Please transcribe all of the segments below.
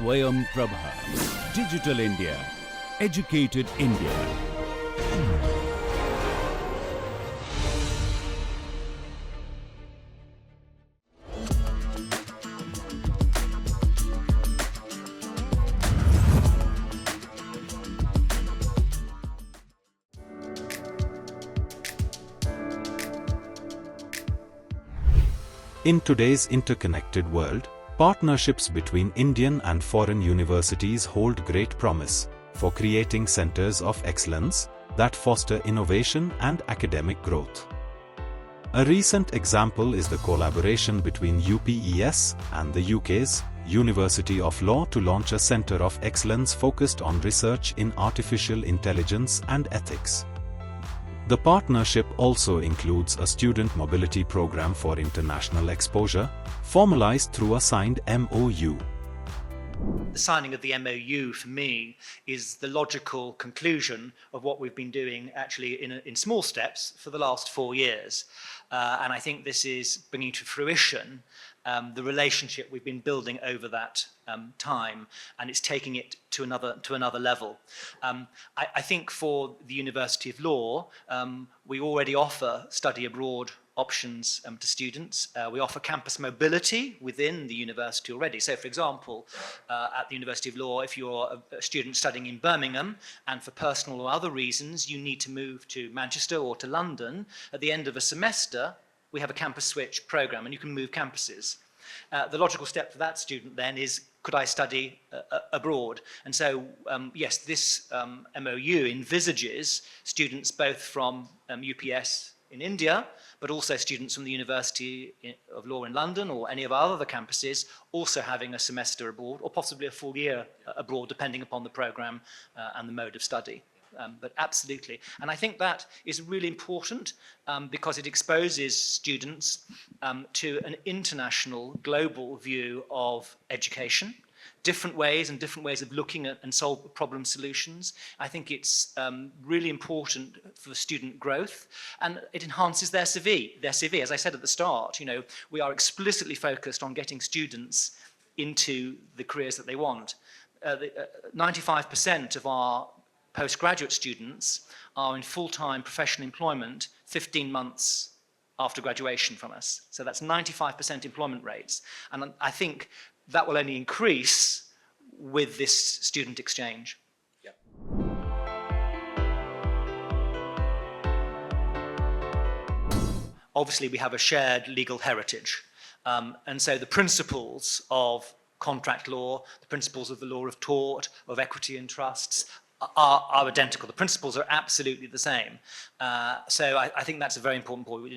Swayam Prabha. Digital India. Educated India. In today's interconnected world, partnerships between Indian and foreign universities hold great promise for creating centers of excellence that foster innovation and academic growth. A recent example is the collaboration between UPES and the UK's University of Law to launch a Centre of Excellence focused on research in artificial intelligence and ethics. The partnership also includes a student mobility program for international exposure, formalized through a signed MOU. The signing of the MOU for me is the logical conclusion of what we've been doing actually in small steps for the last 4 years. And I think this is bringing to fruition the relationship we've been building over that time, and it's taking it to another level. I think for the University of Law, we already offer study abroad options to students. We offer campus mobility within the university already. So, for example, at the University of Law, if you're a student studying in Birmingham and for personal or other reasons you need to move to Manchester or to London, at the end of a semester we have a campus switch program and you can move campuses. The logical step for that student then is, could I study abroad? And so, yes, this MOU envisages students both from UPS in India, but also students from the University of Law in London or any of our other campuses also having a semester abroad, or possibly a full year abroad, depending upon the program and the mode of study. But absolutely. And I think that is really important because it exposes students to an international, global view of education, different ways of looking at and solve problem solutions. I think it's really important for student growth, and it enhances their CV. As I said at the start, we are explicitly focused on getting students into the careers that they want. 95% of our postgraduate students are in full-time professional employment 15 months after graduation from us. So that's 95% employment rates. And I think that will only increase with this student exchange. Yeah. Obviously, we have a shared legal heritage. And so the principles of contract law, the principles of the law of tort, of equity and trusts, are identical. The principles are absolutely the same. So I think that's a very important point.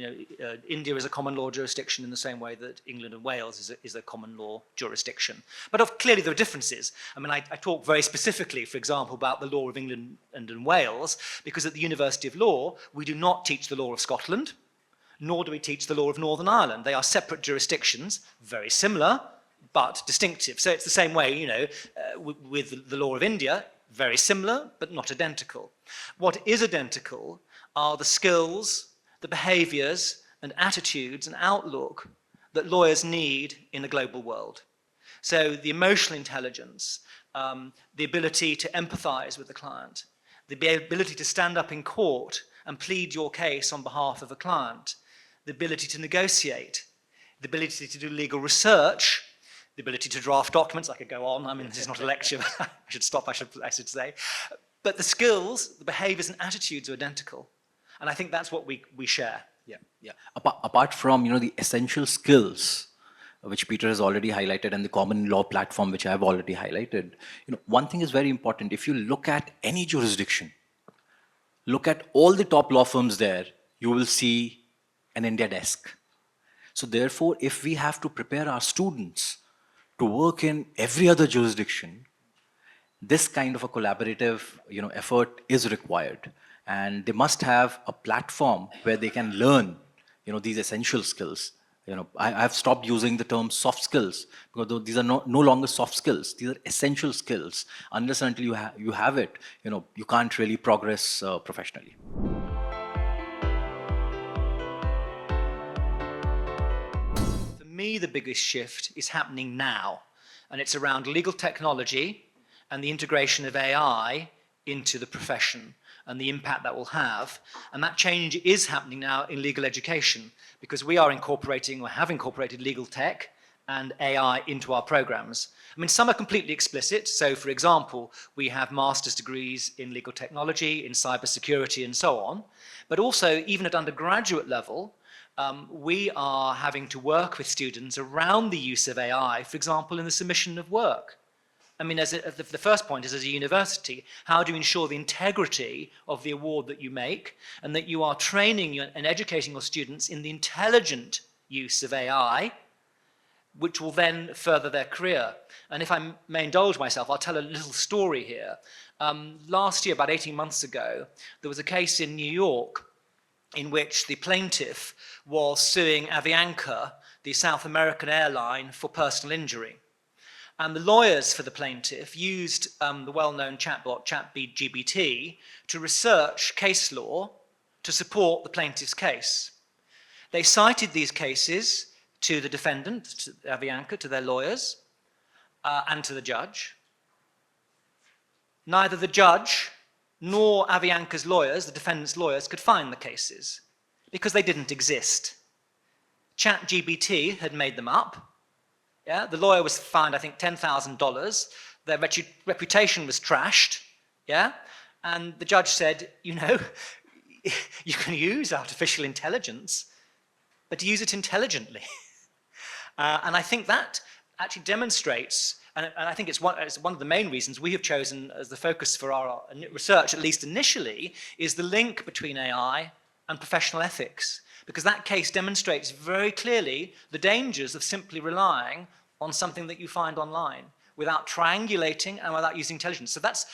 India is a common law jurisdiction in the same way that England and Wales is a common law jurisdiction. But clearly there are differences. I mean, I talk very specifically, for example, about the law of England and Wales, because at the University of Law, we do not teach the law of Scotland, nor do we teach the law of Northern Ireland. They are separate jurisdictions, very similar, but distinctive. So it's the same way, with the law of India, very similar, but not identical. What is identical are the skills, the behaviors, and attitudes and outlook that lawyers need in a global world. So the emotional intelligence, the ability to empathize with the client, the ability to stand up in court and plead your case on behalf of a client, the ability to negotiate, the ability to do legal research, the ability to draft documents. I could go on. I mean, this is not a lecture. I should stop, I should say. But the skills, the behaviors and attitudes are identical. And I think that's what we share. Yeah. Apart from, the essential skills, which Peter has already highlighted, and the common law platform, which I have already highlighted, one thing is very important. If you look at any jurisdiction, look at all the top law firms there, you will see an India desk. So therefore, if we have to prepare our students to work in every other jurisdiction, this kind of a collaborative effort is required, and they must have a platform where they can learn these essential skills. I've stopped using the term soft skills, because these are no longer soft skills. These are essential skills. Unless and until you have it, you can't really progress professionally. For me, the biggest shift is happening now. and it's around legal technology and the integration of AI into the profession and the impact that will have. And that change is happening now in legal education, because we are incorporating, or have incorporated, legal tech and AI into our programs. I mean, some are completely explicit. So, for example, we have master's degrees in legal technology, in cybersecurity, and so on. But also, even at undergraduate level, we are having to work with students around the use of AI, for example, in the submission of work. I mean, the first point is, as a university, how do you ensure the integrity of the award that you make, and that you are training and educating your students in the intelligent use of AI, which will then further their career. And if I may indulge myself, I'll tell a little story here. Last year, about 18 months ago, there was a case in New York in which the plaintiff was suing Avianca, the South American airline, for personal injury. And the lawyers for the plaintiff used the well-known chatbot ChatGPT to research case law to support the plaintiff's case. They cited these cases to the defendant, to Avianca, to their lawyers, and to the judge. Neither the judge nor Avianca's lawyers, the defendant's lawyers, could find the cases because they didn't exist. ChatGPT had made them up. Yeah? The lawyer was fined, I think, $10,000. Their reputation was trashed. Yeah? And the judge said, you know, you can use artificial intelligence, but use it intelligently. And I think that actually demonstrates, and I think it's one of the main reasons we have chosen as the focus for our research, at least initially, is the link between AI and professional ethics. Because that case demonstrates very clearly the dangers of simply relying on something that you find online without triangulating and without using intelligence. So that's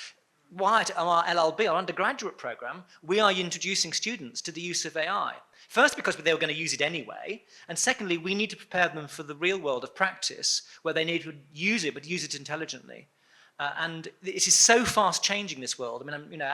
why at our LLB, our undergraduate program, we are introducing students to the use of AI. First, because they were going to use it anyway, and secondly, we need to prepare them for the real world of practice where they need to use it, but use it intelligently. And it is so fast changing, this world. I mean, you know,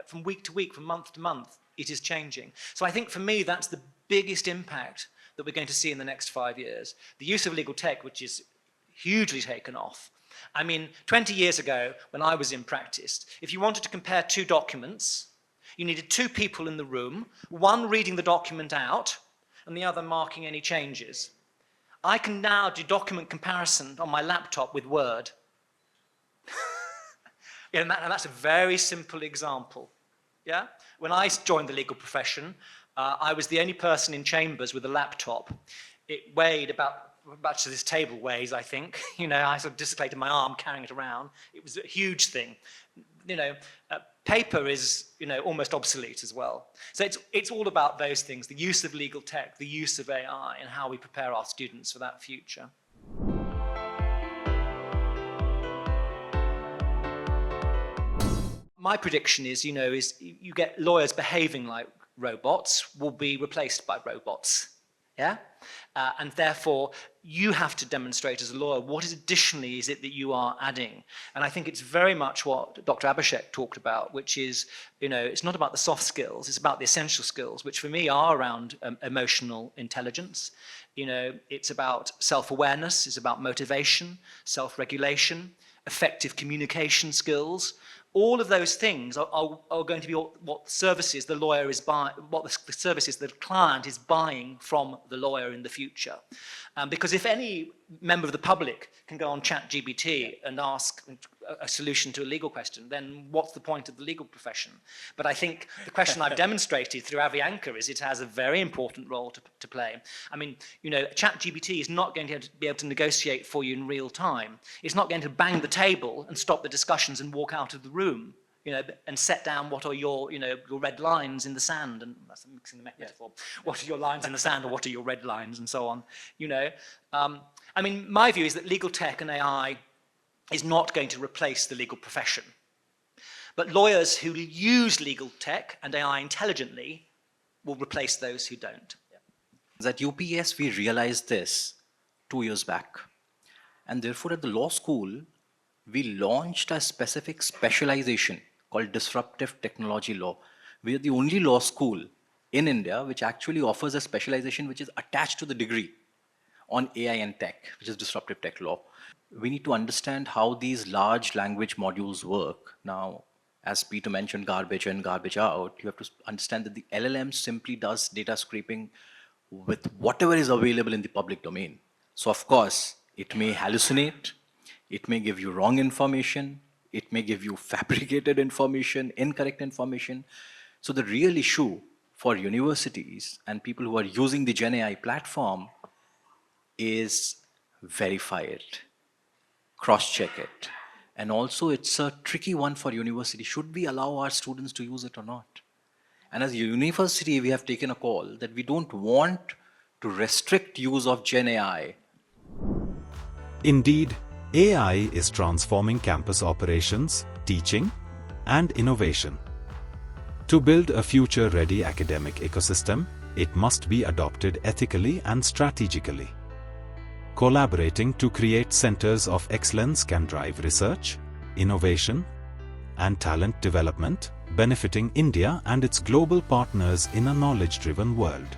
from week to week, from month to month, it is changing. So I think for me, that's the biggest impact that we're going to see in the next 5 years. The use of legal tech, which is hugely taken off. I mean, 20 years ago, when I was in practice, if you wanted to compare two documents, you needed two people in the room, one reading the document out, and the other marking any changes. I can now do document comparison on my laptop with Word. Yeah, and that's a very simple example. Yeah? When I joined the legal profession, I was the only person in chambers with a laptop. It weighed about much as this table weighs, I think. You know, I sort of dislocated my arm carrying it around. It was a huge thing. You know, paper is, you know, almost obsolete as well. So it's all about those things, the use of legal tech, the use of AI, and how we prepare our students for that future. My prediction is, you know, is you get lawyers behaving like robots will be replaced by robots. Yeah? And therefore, you have to demonstrate as a lawyer what additionally is it that you are adding. And I think it's very much what Dr. Abhishek talked about, which is, you know, it's not about the soft skills, it's about the essential skills, which for me are around emotional intelligence. You know, it's about self-awareness, it's about motivation, self-regulation, effective communication skills. All of those things are going to be what services the lawyer is buying, what the services the client is buying from the lawyer in the future. Because if any member of the public can go on ChatGPT and ask a solution to a legal question, then what's the point of the legal profession? But I think the question I've demonstrated through Avianca is it has a very important role to play. I mean, you know, ChatGPT is not going to be able to negotiate for you in real time. It's not going to bang the table and stop the discussions and walk out of the room, you know, and set down what are your, you know, your red lines in the sand, and that's mixing the metaphor. What are your lines in the sand, or what are your red lines, and so on, you know. I mean, my view is that legal tech and AI is not going to replace the legal profession. But lawyers who use legal tech and AI intelligently will replace those who don't. At UPS, we realized this 2 years back. And therefore, at the law school, we launched a specific specialization called Disruptive Technology Law. We are the only law school in India which actually offers a specialization which is attached to the degree on AI and tech, which is Disruptive Tech Law. we need to understand how these large language modules work. Now, as Peter mentioned, garbage in, garbage out, you have to understand that the LLM simply does data scraping with whatever is available in the public domain. So of course, it may hallucinate, it may give you wrong information, it may give you fabricated information, incorrect information. So the real issue for universities and people who are using the Gen AI platform is verify it, cross-check it. And also it's a tricky one for university. Should we allow our students to use it or not? And as a university, we have taken a call that we don't want to restrict use of Gen AI. Indeed, AI is transforming campus operations, teaching, and innovation. To build a future-ready academic ecosystem, it must be adopted ethically and strategically. Collaborating to create centers of excellence can drive research, innovation, and talent development, benefiting India and its global partners in a knowledge-driven world.